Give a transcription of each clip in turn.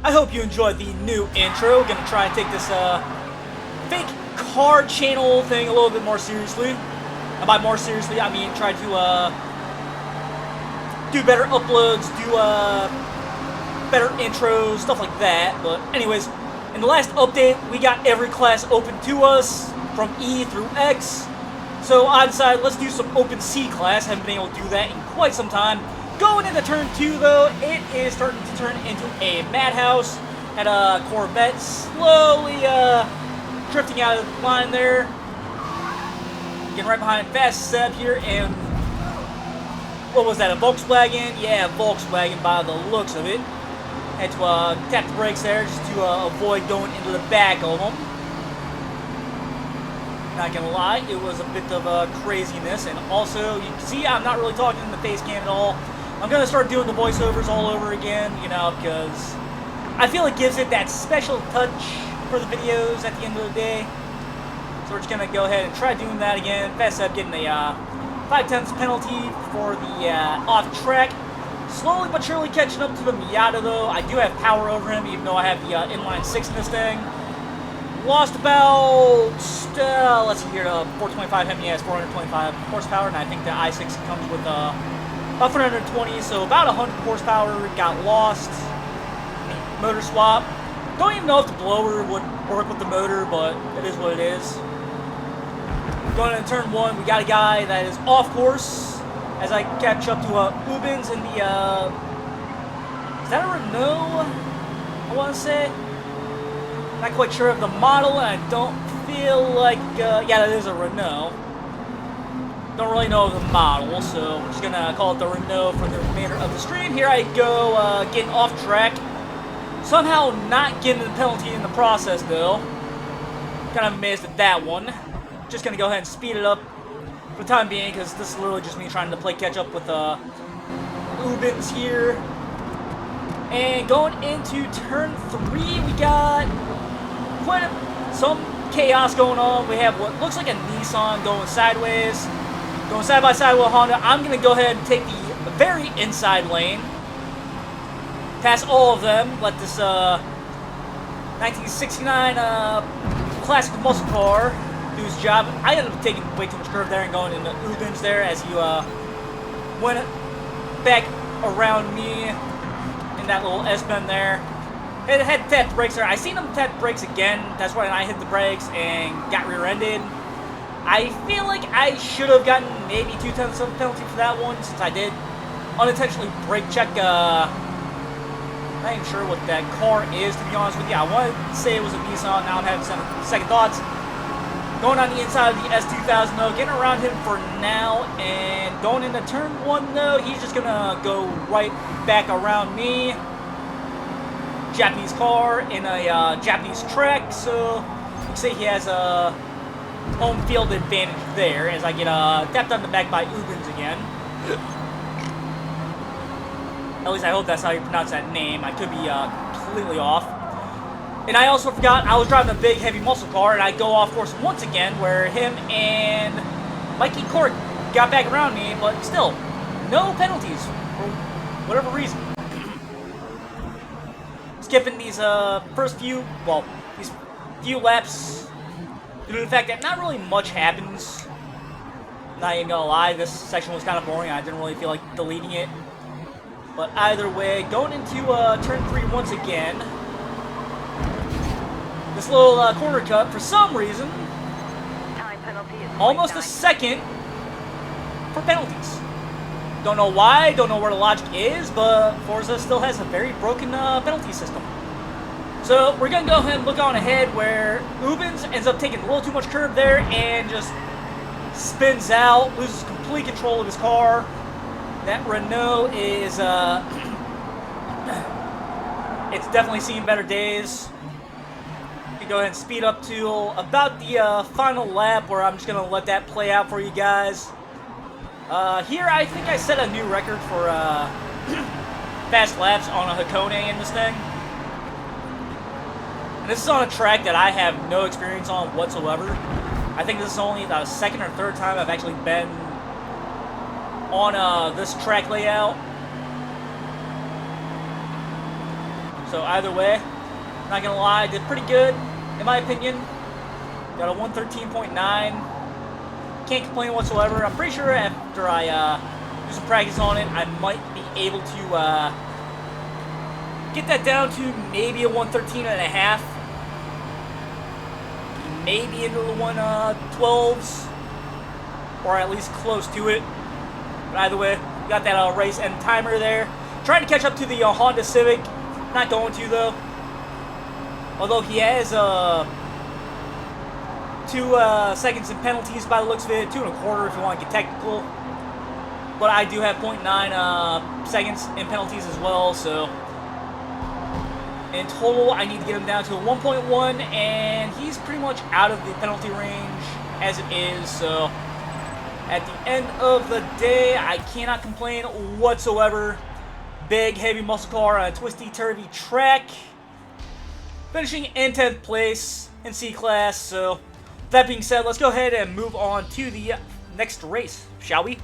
I hope you enjoyed the new intro. Gonna try and take this fake car channel thing a little bit more seriously. And by more seriously, I mean try to do better uploads, do better intros, stuff like that. But anyways, in the last update, we got every class open to us from E through X. So I decided let's do some open C class. Haven't been able to do that in quite some time. Going into turn 2 though, it is starting to turn into a madhouse. Had a Corvette slowly drifting out of the line there. Getting right behind Fast Seb here, and what was that, a Volkswagen? Yeah, Volkswagen by the looks of it. Had to tap the brakes there just to avoid going into the back of them. Not gonna lie, it was a bit of craziness, and also, you can see I'm not really talking in the face cam at all. I'm gonna start doing the voiceovers all over again, you know, because I feel it gives it that special touch for the videos at the end of the day. So we're just gonna go ahead and try doing that again. Fast up getting a 5/10 penalty for the off track. Slowly but surely catching up to the Miata though. I do have power over him, even though I have the inline 6 in this thing. Lost about, let's see here, 425 Hemi has 425 horsepower, and I think the i6 comes with about 420, so about 100 horsepower. Got lost. Motor swap. Don't even know if the blower would work with the motor, but it is what it is. Going into turn 1, we got a guy that is off course as I catch up to Ubens in the, is that a Renault, I want to say? Not quite sure of the model, and I don't feel like, yeah, that is a Renault. Don't really know the model, so we're just going to call it the Renault for the remainder of the stream. Here I go, getting off track. Somehow not getting the penalty in the process, though. Kind of amazed at that one. Just going to go ahead and speed it up for the time being, because this is literally just me trying to play catch-up with Ubens here. And going into turn 3, we got quite some chaos going on. We have what looks like a Nissan going sideways, going side by side with a Honda. I'm going to go ahead and take the very inside lane, pass all of them, let this 1969 classic muscle car do his job. I ended up taking way too much curve there and going into Ubens there as he went back around me in that little S-bend there. It had tapped the brakes there. I seen him tap the brakes again. That's when I hit the brakes and got rear-ended. I feel like I should have gotten maybe 2/10 of a penalty for that one, since I did unintentionally brake check. Not even sure what that car is, to be honest with you. I wanted to say it was a Nissan. Now I'm having some second thoughts. Going on the inside of the S2000 though, getting around him for now, and going into turn 1 though, he's just gonna go right back around me. Japanese car in a Japanese track, so you can say he has a home field advantage there as I get tapped on the back by Ubens again. At least I hope that's how you pronounce that name. I could be completely off. And I also forgot I was driving a big heavy muscle car, and I go off course once again where him and Mikey Court got back around me, but still, no penalties for whatever reason. Skipping these first few, well, these few laps due to the fact that not really much happens. Not even gonna lie, this section was kind of boring. I didn't really feel like deleting it. But either way, going into turn 3 once again. This little corner cut, for some reason, almost a second for penalties. Don't know why, don't know where the logic is, but Forza still has a very broken penalty system. So we're going to go ahead and look on ahead where Ubens ends up taking a little too much curve there and just spins out, loses complete control of his car. That Renault is, it's definitely seen better days. Go ahead and speed up to about the final lap where I'm just going to let that play out for you guys. Here I think I set a new record for fast laps on a Hakone in this thing. And this is on a track that I have no experience on whatsoever. I think this is only the second or third time I've actually been on this track layout. So either way, not gonna lie, did pretty good in my opinion. Got a 113.9. Can't complain whatsoever. I'm pretty sure after I do some practice on it, I might be able to get that down to maybe a 113.5. Maybe into the 112s, or at least close to it. But either way, got that race end timer there. Trying to catch up to the Honda Civic. Not going to though. Although he has 2 seconds in penalties by the looks of it, 2 1/4 if you want to get technical. But I do have 0.9 seconds in penalties as well, so in total I need to get him down to a 1.1, and he's pretty much out of the penalty range as it is, so at the end of the day, I cannot complain whatsoever. Big, heavy muscle car on a twisty-turvy track. Finishing in 10th place in C-Class, so that being said, let's go ahead and move on to the next race, shall we?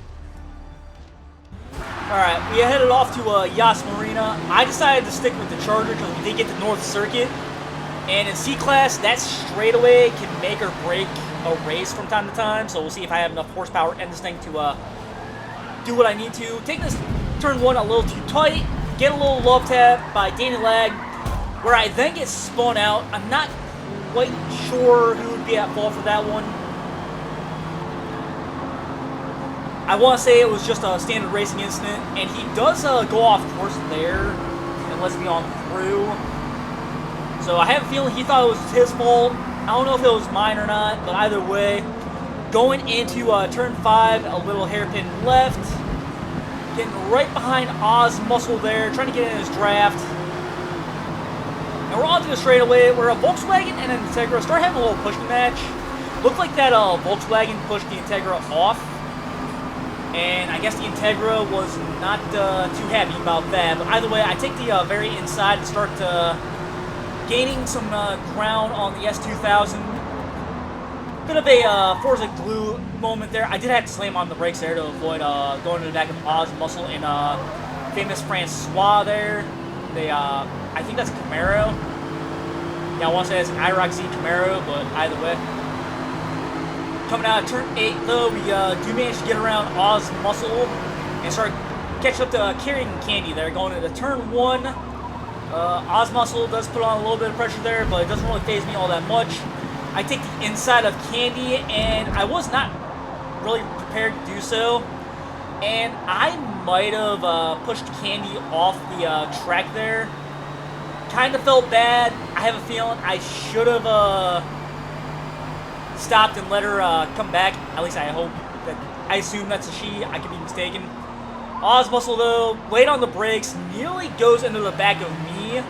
Alright, we headed off to Yas Marina. I decided to stick with the Charger because we did get the North Circuit. And in C-Class, that straightaway can make or break a race from time to time. So we'll see if I have enough horsepower in this thing to do what I need to. Take this turn 1 a little too tight. Get a little love tap by Danny Lag, where I then get spun out. I'm not quite sure who would be at fault for that one. I want to say it was just a standard racing incident, and he does go off course there and lets me on through. So I have a feeling he thought it was his fault. I don't know if it was mine or not, but either way, going into turn 5, a little hairpin left, getting right behind Oz Muscle there, trying to get in his draft. And we're on to the straightaway where a Volkswagen and an Integra start having a little pushing match. Looked like that Volkswagen pushed the Integra off. And I guess the Integra was not too happy about that. But either way, I take the very inside and start gaining some ground on the S2000. Bit of a Forza glue moment there. I did have to slam on the brakes there to avoid going to the back of Oz Muscle and famous Francois there. I think that's a Camaro. Yeah, I want to say it's an IROC Z Camaro, but either way. Coming out of turn 8, though, we do manage to get around Oz Muscle and start catching up to Carrying Candy there. Going into turn 1, Oz Muscle does put on a little bit of pressure there, but it doesn't really faze me all that much. I take the inside of Candy, and I was not really prepared to do so. And I might have pushed Candy off the track there. Kind of felt bad. I have a feeling I should have stopped and let her come back. At least I hope that. I assume that's a she. I could be mistaken. Oz Muscle, though, late on the brakes, nearly goes into the back of me.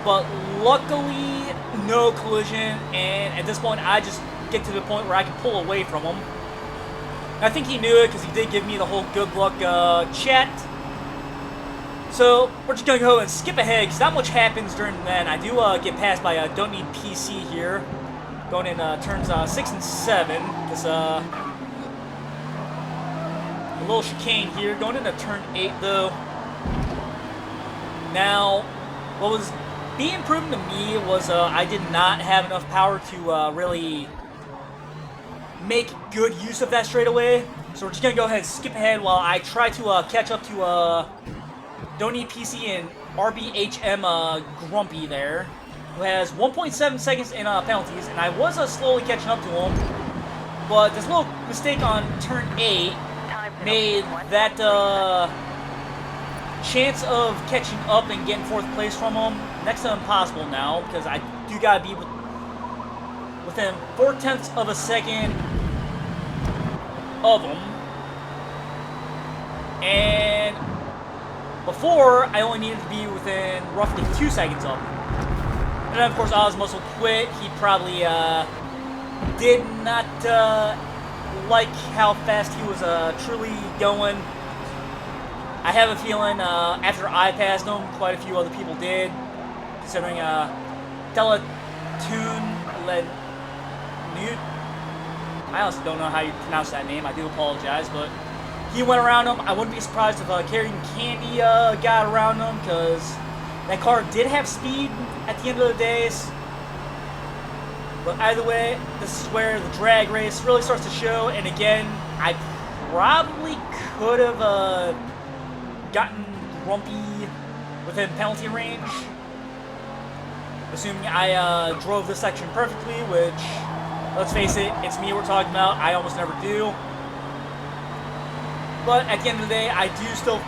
But luckily, no collision. And at this point, I just get to the point where I can pull away from him. I think he knew it because he did give me the whole good luck chat. So we're just going to go and skip ahead because not much happens during then. I do get passed by Don't Need PC here. Going in turns 6 and 7. This a little chicane here. Going into turn 8 though. Now, what was being proven to me was I did not have enough power to really make good use of that straightaway. So we're just gonna go ahead and skip ahead while I try to catch up to Don't Need PC and RBHM Grumpy there, who has 1.7 seconds in penalties, and I was slowly catching up to him, but this little mistake on turn 8 made that chance of catching up and getting 4th place from him next to impossible now, because I do gotta be within 4/10 of a second of him. And before, I only needed to be within roughly 2 seconds of him. And then, of course, Oz Muscle quit. He probably did not like how fast he was truly going. I have a feeling after I passed him, quite a few other people did, considering Newt. I also don't know how you pronounce that name. I do apologize, but he went around him. I wouldn't be surprised if Carrying Candy got around him, because That car did have speed at the end of the day, but either way, this is where the drag race really starts to show. And again, I probably could have gotten grumpy within penalty range, assuming I drove this section perfectly, which, let's face it, it's me we're talking about. I almost never do. But at the end of the day, I do still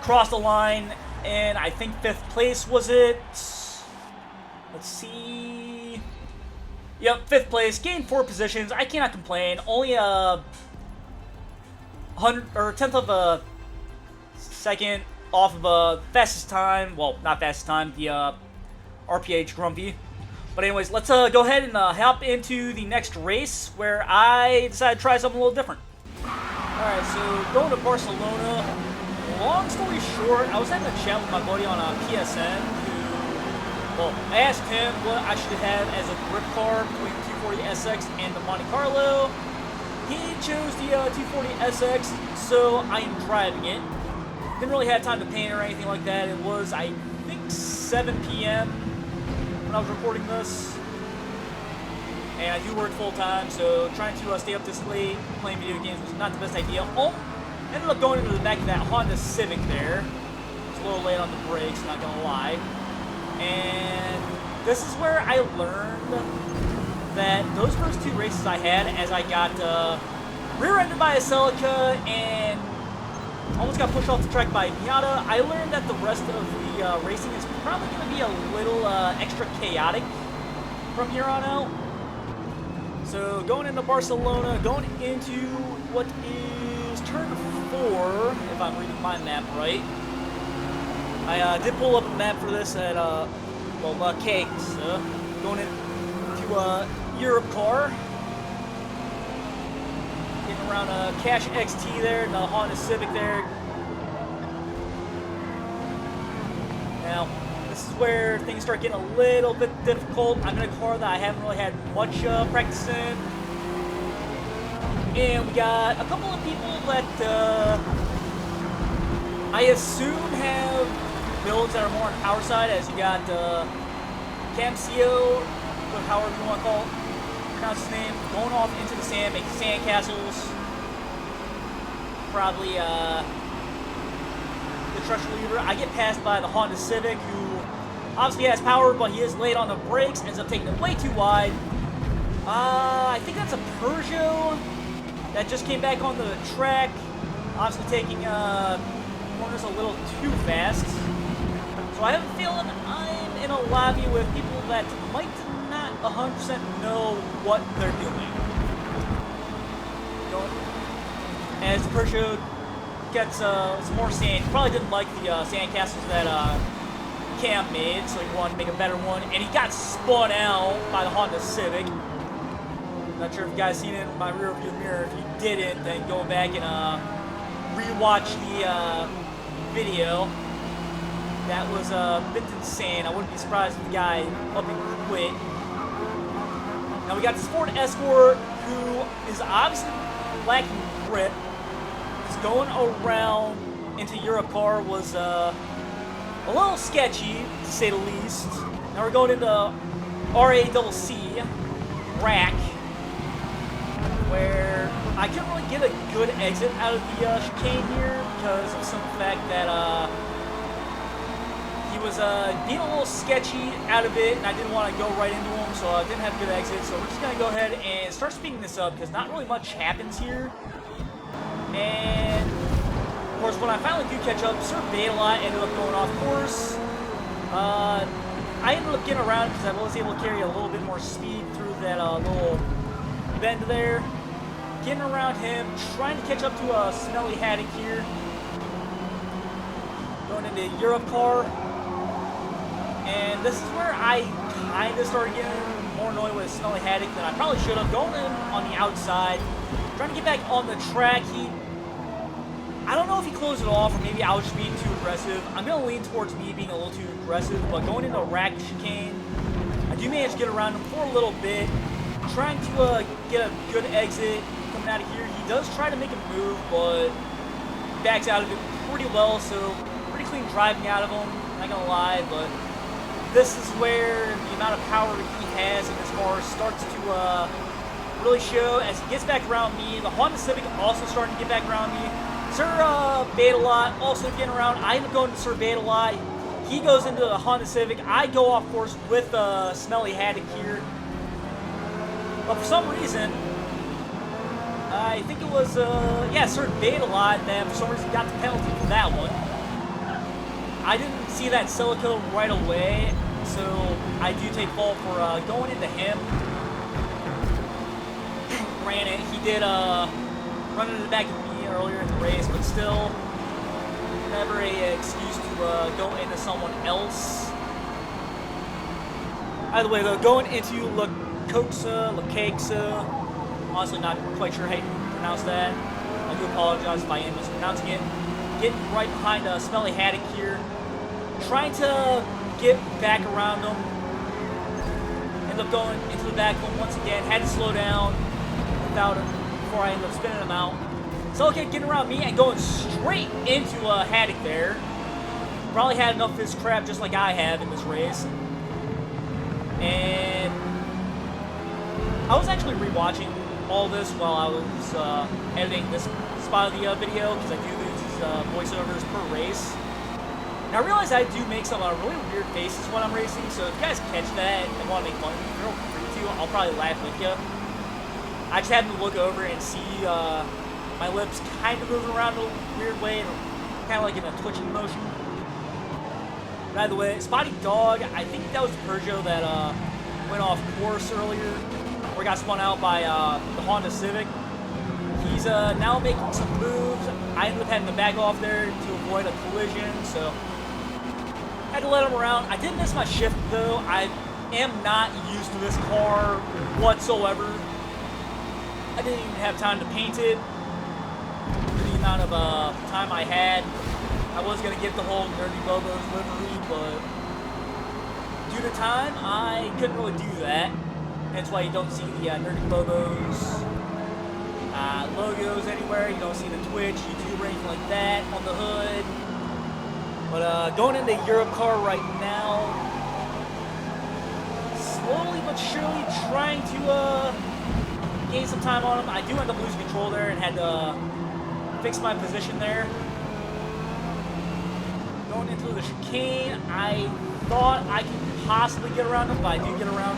cross the line, and I think 5th place was it. Let's see. Yep, 5th place, gained 4 positions. I cannot complain. Only a 10th of a second off of fastest time. Well, not fastest time, the RPH Grumpy. But anyways, let's go ahead and hop into the next race where I decided to try something a little different. Alright, so going to Barcelona. Long story short, I was having a chat with my buddy on PSN who, well, I asked him what I should have as a grip car between the 240SX and the Monte Carlo. He chose the 240SX, so I am driving it. Didn't really have time to paint or anything like that. It was, I think, 7 p.m. when I was recording this. And I do work full-time, so trying to stay up this late playing video games was not the best idea. Ended up going into the back of that Honda Civic there. It's a little late on the brakes, not gonna lie. And this is where I learned that those first 2 races I had, as I got rear-ended by a Celica and almost got pushed off the track by a Miata, I learned that the rest of the racing is probably going to be a little extra chaotic from here on out. So going into Barcelona, going into what is turn 4, if I'm reading my map right. I did pull up a map for this at, K, so going into Europe car. Getting around a Cash XT there, and the Honda Civic there. Now, this is where things start getting a little bit difficult. I'm in a car that I haven't really had much practice in. And we got a couple of people that I assume have builds that are more on the power side, as you got Camcio, however you want to pronounce his name, going off into the sand, making sand castles. Probably the truck reliever. I get passed by the Honda Civic, who obviously has power, but he is late on the brakes, ends up taking it way too wide. I think that's a Peugeot that just came back on the track, obviously taking corners a little too fast. So I have a feeling I'm in a lobby with people that might not 100% know what they're doing. As the Peugeot gets some more sand, he probably didn't like the sand castles that Cam made, so he wanted to make a better one, and he got spun out by the Honda Civic. Not sure if you guys seen it in my rear view mirror. If you didn't, then go back and rewatch the video. That was a bit insane. I wouldn't be surprised if the guy up and quit. Now we got this Ford Escort, who is obviously lacking grip. Just going around into Europe car was a little sketchy, to say the least. Now we're going into RACC, rack, where I couldn't really get a good exit out of the chicane here because of some fact that he was being a little sketchy out of it, and I didn't want to go right into him, so I didn't have a good exit. So we're just going to go ahead and start speeding this up because not really much happens here. And of course, when I finally do catch up, Sir Bela ended up going off course. I ended up getting around because I was able to carry a little bit more speed through that little bend there. Getting around him, trying to catch up to a Smelly Haddock here. Going into Europe car. And this is where I kind of started getting more annoyed with Smelly Haddock than I probably should have. Going in on the outside, trying to get back on the track. I don't know if he closed it off or maybe I was just being too aggressive. I'm going to lean towards me being a little too aggressive, but going into a rack chicane, I do manage to get around him for a little bit. Trying to get a good exit coming out of here. He does try to make a move, but backs out of it pretty well, so pretty clean driving out of him. not gonna lie, but this is where the amount of power he has in this car starts to really show as he gets back around me. The Honda Civic also starting to get back around me. Sir Beta-Lot also getting around. I end up going to Sir Beta-Lot. He goes into the Honda Civic. I go off course with Smelly Haddock here. But for some reason, I think it was, yeah, Sir Beta-Lot that for some reason got the penalty for that one. I didn't see that Silico right away, so I do take fault for going into him. Granted, he did run into the back of me earlier in the race, but still, never an excuse to go into someone else. Either way, though, going into Lakexa, honestly not quite sure how you pronounce that. I do apologize if I am mispronouncing it. Getting right behind Smelly Haddock here, trying to get back around him. End up going into the back of him once again. Had to slow down without him before I end up spinning him out. So okay, getting around me and going straight into Haddock there. Probably had enough of his crap just like I have in this race. And I was actually rewatching all this while I was editing this spot of the video, because I do these voiceovers per race. And I realize I do make some really weird faces when I'm racing, so if you guys catch that and want to make fun of me, feel free to. I'll probably laugh with you. I just happened to look over and see my lips kind of moving around in a weird way, kind of like in a twitching motion. By the way, Spotty Dog, I think that was the Peugeot that went off course earlier, or got spun out by the Honda Civic. He's now making some moves. I ended up having to back off there to avoid a collision, so had to let him around. I did miss my shift though. I am not used to this car whatsoever. I didn't even have time to paint it for the amount of time I had. I was going to get the whole Nerdy Bobos livery, but due to time, I couldn't really do that. That's why you don't see the Nerdy Bobos logos anywhere. You don't see the Twitch, YouTube, or anything like that on the hood. But going into Europe car right now, slowly but surely trying to gain some time on him. I do end up losing control there and had to fix my position there. Going into the chicane, I thought I could possibly get around him, but I do get around,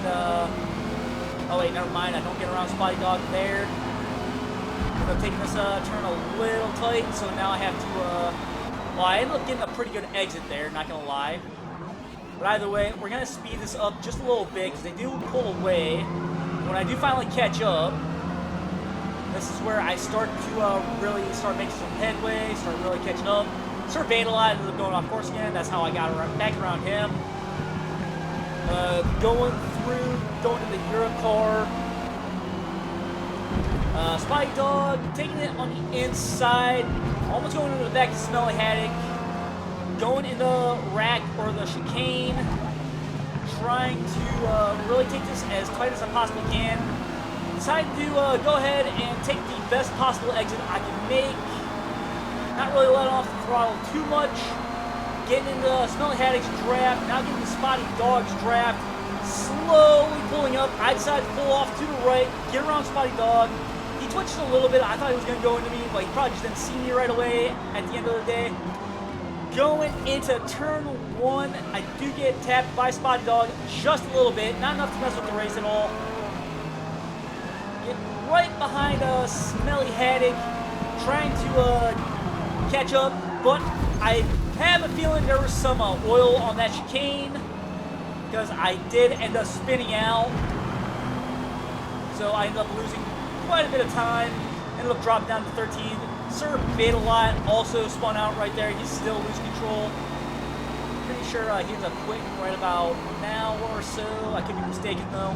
oh wait, never mind, I don't get around Spotty Dog there. I'm taking this turn a little tight, so now I have to, well, I ended up getting a pretty good exit there, not gonna lie. But either way, we're gonna speed this up just a little bit, because they do pull away. When I do finally catch up, this is where I start to really start making some headway, start really catching up. Sir Beta-Lot ended up going off course again. That's how I got back around him. Going to the Europe car. Spotty Dog taking it on the inside. Almost going into the back of Smelly Haddock. Going into rack or the chicane. Trying to really take this as tight as I possibly can. Decided to go ahead and take the best possible exit I can make. Not really letting off the throttle too much. Getting into Smelly Haddock's draft. Now getting the Spotty Dog's draft. Slowly pulling up. I decided to pull off to the right. Get around Spotty Dog. He twitched a little bit. I thought he was going to go into me, but he probably just didn't see me right away at the end of the day. Going into turn one. I do get tapped by Spotty Dog just a little bit. Not enough to mess with the race at all. Get right behind Smelly Haddock. Trying to catch up, but I have a feeling there was some oil on that chicane, because I did end up spinning out, so I ended up losing quite a bit of time, ended up dropping down to 13. Sir Beta-Lot also spun out right there. He's still losing control. Pretty sure he ends up quitting right about now or so. I could be mistaken though.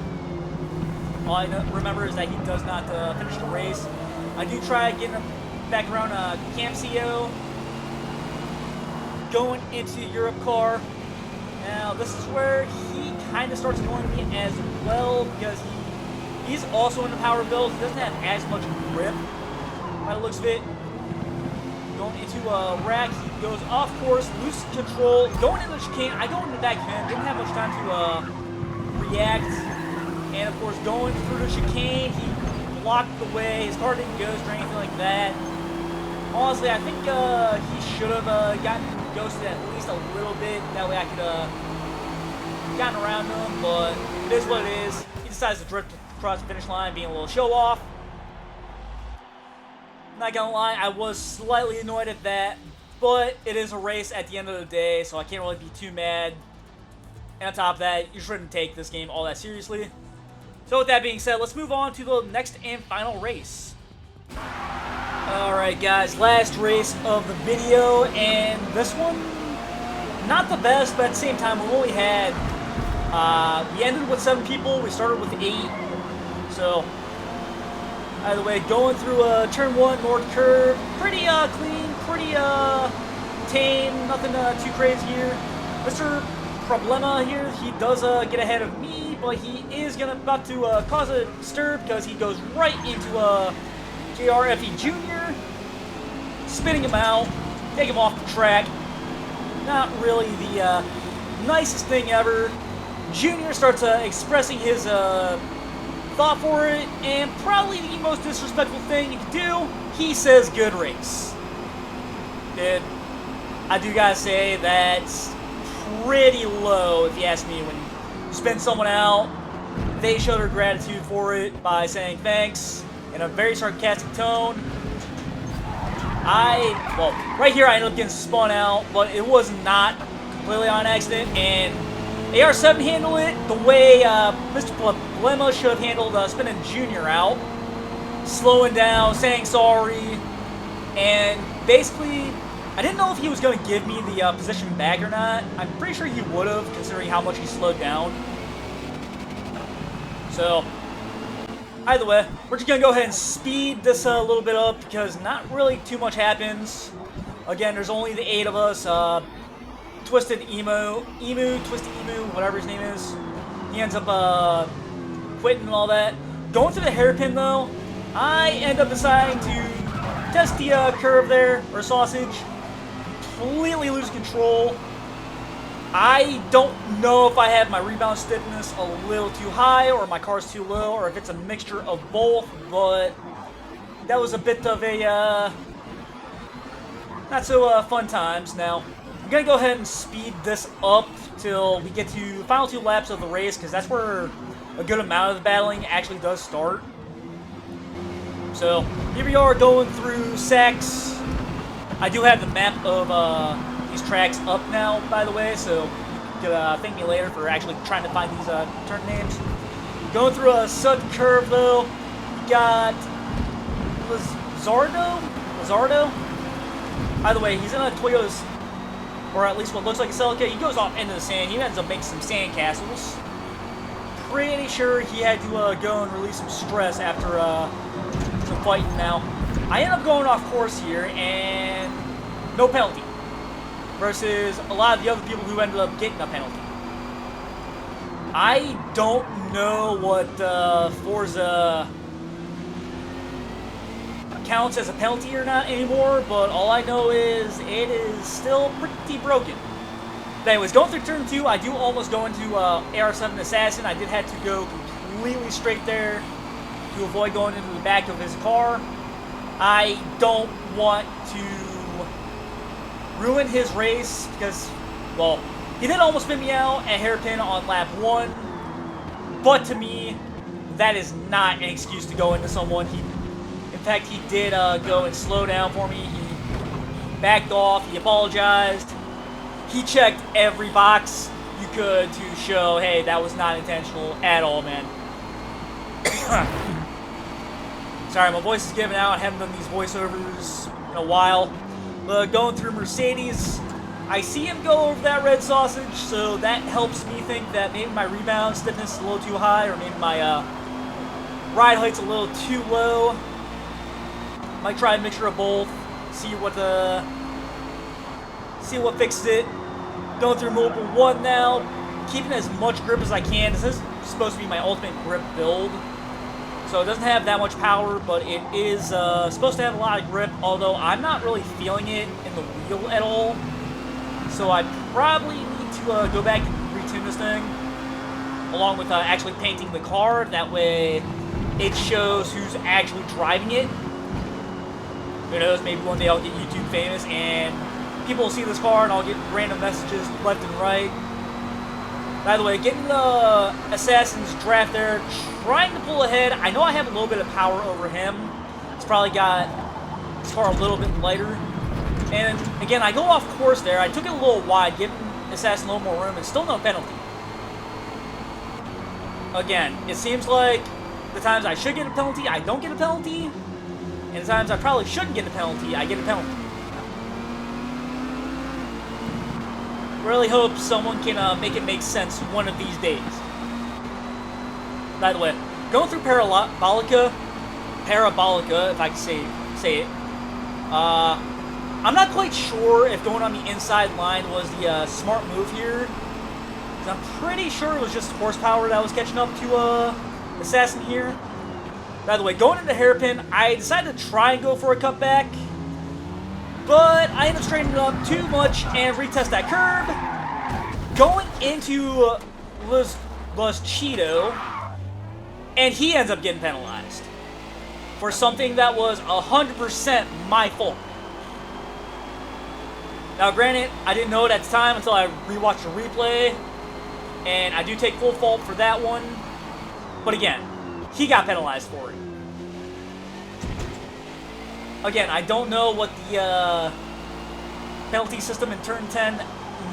All I remember is that he does not finish the race. I do try getting him back around Camp CO, going into Europe car. Now this is where he kind of starts annoying me as well, because he's also in the power build. He doesn't have as much grip by the looks of it. going into a wreck. He goes off course, loses control, going into the chicane. I go into the back end, didn't have much time to react. And of course, going through the chicane, he blocked the way. His car didn't ghost or anything like that. Honestly, I think he should have gotten ghosted at least a little bit. That way I could have gotten around him, but it is what it is. He decides to drift across the finish line, being a little show-off. Not gonna lie, I was slightly annoyed at that, but it is a race at the end of the day, so I can't really be too mad. And on top of that, you shouldn't take this game all that seriously. So with that being said, let's move on to the next and final race. Alright guys, last race of the video, and this one, not the best, but at the same time, we only had, we ended with 7 people, we started with 8, so, either way, going through turn 1, north curve, pretty clean, pretty tame, nothing too crazy here. Mr. Problema here, he does get ahead of me, but he is about to cause a stir because he goes right into JRFE Jr., spinning him out, take him off the track. Not really the nicest thing ever. Junior starts expressing his thought for it, and probably the most disrespectful thing you can do, he says good race. Dude, I do gotta say that's pretty low if you ask me. When you spin someone out, they show their gratitude for it by saying thanks in a very sarcastic tone. Well, right here I ended up getting spun out, but it was not completely on accident, and AR7 handled it the way Mr. Problema should have handled spinning Junior out. Slowing down, saying sorry, and basically, I didn't know if he was going to give me the position back or not. I'm pretty sure he would have, considering how much he slowed down. So, either way, we're just going to go ahead and speed this a little bit up because not really too much happens. Again, there's only the 8 of us. Twisted Emu, whatever his name is. He ends up quitting and all that. Going through the hairpin though, I end up deciding to test the curve there, or sausage. Completely lose control. I don't know if I have my rebound stiffness a little too high, or my car's too low, or if it's a mixture of both, but that was a bit of a not so fun times. Now, I'm going to go ahead and speed this up till we get to the final 2 laps of the race, because that's where a good amount of the battling actually does start. So, here we are going through Sachs. I do have the map of these tracks up now, by the way, so you could thank me later for actually trying to find these turn names. Going through a sudden curve, though, we got Lizardo? Either way, he's in a Toyota's, or at least what looks like a Celica. He goes off into the sand. He ends up making some sand castles. Pretty sure he had to go and release some stress after some fighting. Now, I end up going off course here, and no penalty. Versus a lot of the other people who ended up getting a penalty. I don't know what Forza counts as a penalty or not anymore, but all I know is it is still pretty broken. But anyways, going through turn 2, I do almost go into AR7 Assassin. I did have to go completely straight there to avoid going into the back of his car. I don't want to ruin his race because, well, he did almost spin me out at hairpin on lap 1, but to me, that is not an excuse to go into someone. In fact, he did go and slow down for me. He backed off. He apologized. He checked every box you could to show, hey, that was not intentional at all, man. Sorry, my voice is giving out. I haven't done these voiceovers in a while. But going through Mercedes, I see him go over that red sausage, so that helps me think that maybe my rebound stiffness is a little too high, or maybe my ride height's a little too low. Might try a mixture of both, see what fixes it. Going through Mobile 1 now, keeping as much grip as I can. This is supposed to be my ultimate grip build. So it doesn't have that much power, but it is supposed to have a lot of grip, although I'm not really feeling it in the wheel at all. So I probably need to go back and retune this thing, along with actually painting the car. That way it shows who's actually driving it. Who knows, maybe one day I'll get YouTube famous and people will see this car and I'll get random messages left and right. By the way, getting the Assassin's Draft there, trying to pull ahead. I know I have a little bit of power over him. It's probably got this car a little bit lighter. And again, I go off course there. I took it a little wide, giving Assassin a little more room, and still no penalty. Again, it seems like the times I should get a penalty, I don't get a penalty. And the times I probably shouldn't get a penalty, I get a penalty. Really hope someone can make it make sense one of these days. By the way, going through Parabolica, if I can say it, I'm not quite sure if going on the inside line was the smart move here. I'm pretty sure it was just horsepower that was catching up to Assassin here. By the way, going into hairpin, I decided to try and go for a cutback, but I ended up straightening it up too much and retest that curb. Going into Los Cheeto, and he ends up getting penalized for something that was 100% my fault. Now, granted, I didn't know it at the time until I rewatched the replay, and I do take full fault for that one. But again, he got penalized for it. Again, I don't know what the penalty system in Turn 10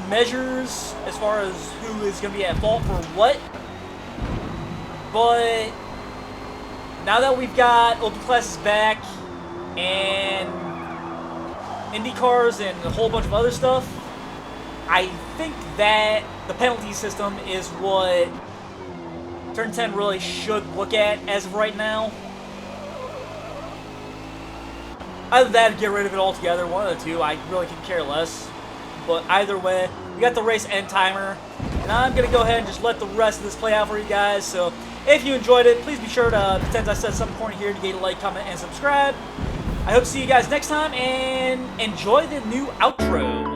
measures as far as who is going to be at fault for what. But now that we've got open classes back and Indy cars and a whole bunch of other stuff, I think that the penalty system is what Turn 10 really should look at as of right now. Either that or get rid of it altogether, one of the two. I really could care less. But either way, we got the race end timer. And I'm going to go ahead and just let the rest of this play out for you guys. So if you enjoyed it, please be sure to, pretend I said some point here, to get a like, comment, and subscribe. I hope to see you guys next time, and enjoy the new outro.